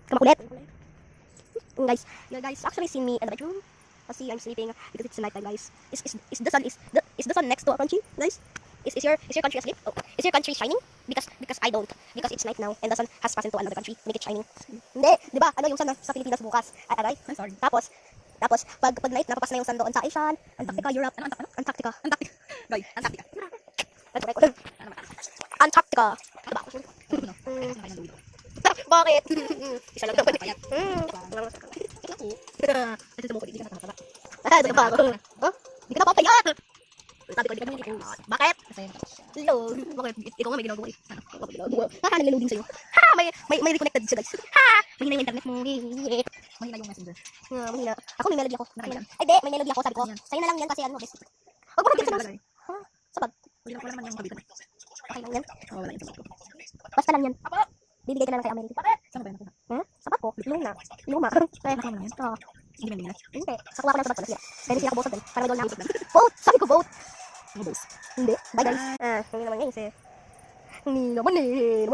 Kamakulit. Guys, actually see me in the bedroom. See, I'm sleeping because it's nighttime, guys. Is the sun next to our country, guys? Is your country asleep? Oh, is your country shining? Because I don't. Because it's night now and the sun has passed into another country. Make it shining. Hindi, di ba? Ano yung sun sa Pilipinas bukas? Ay, aray. I'm sorry. Tapos pag night napapas na yung sun doon sa Asia, Antarctica, Europe, Antarctica. Guy, Antarctica. Antarctica. Diba? Bakit? Isa lang naman. Ito mo ko, hindi ka nakakaba. Ito pa ako. Hindi ka napapayat! Sabi ko, di ka nilito. Bakit? Kasi, Hello. Bakit? Ikaw nga may ginagawa eh. Ano? Ikaw may ginagawa. Ha, naglaluding sa'yo. Ha! May reconnected siya, guys. Ha! Mahina yung internet mo. mahina yung messenger. Mahina. Ako may melody ako. Mahina. Ay, di. May melody ako. Sabi ko. Sa'yo na lang yan kasi ano, best. Huwag mo naging sa nose. Ha? Sabag. Wala naman yung kabitan. Okay lang yan. Wala yung sabat ko. Basta lang yan. Bibigay ka na lang kay Amelie. Saan ba yung nakuha? Ha? Sabat ko. Luma. Nakuha mo na yan? Oo. Hindi man nila. Hindi. Sakuha ko ng sabat ko. Nasira. Kaya nasira ko bosod din. Para may doon na ako. Vote! Sabi ko vote! Mga boss. Hindi. Bye guys. Hindi naman guys eh. Hindi naman eh.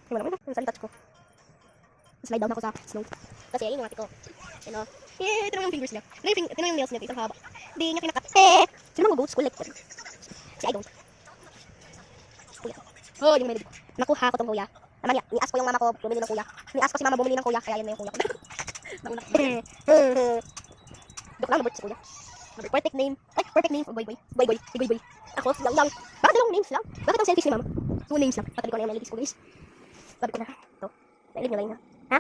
Hindi naman. Saan touch ko? Slide down ako sa snow. Kasi ayun yung ate ko. Ano? Ito naman yung fingers niya. Ito na yung nails niya. Ito haba. Hindi niya kinakat. Sino mga goats collector? Si I don't. Kuya. Oh, yung melody ko. Nakuha ko tong kuya. Naman niya. Ni-ask ko yung mama ko bumili ng kuya. Ni-ask ko si mama bumili ng kuya. Kaya yan na yung kuya ko. Nauna. Dok lang nabot si kuya. Perfect name. Ay, perfect name. Boy. Ako, lang. Bakit dalawang names lang? Bakit ang selfies ni mama? 2 names lang. Tatabi ko na yung melodies ko, guys. Sabi ko na. Ito. Nailig nyo lang na. Ha?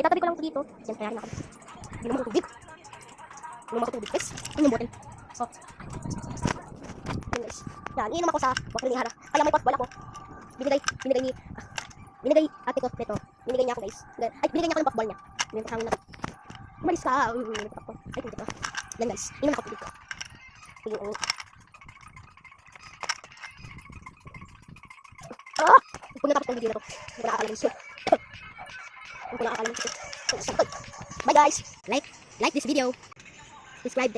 Itatabi ko lang ito dito. Siyempre, narin ako. Inom ako tubig. Guys. Yun yung bottle. So. Yun, guys. Yan, iinom ako sa water ni Hara. Kaya may potball ako. Binigay ate ko nito. Binigay niya ako, guys. Ay, binigay niya ako ng potball niya. Binigay ko sa hangin na. Umalis ka. Ay, hindi ko. Yan, guys. Inom ako tubig ko. Yung kung natapos ng video na to, hindi ko nakakalaman siya. Bye guys! Like this video. Subscribe.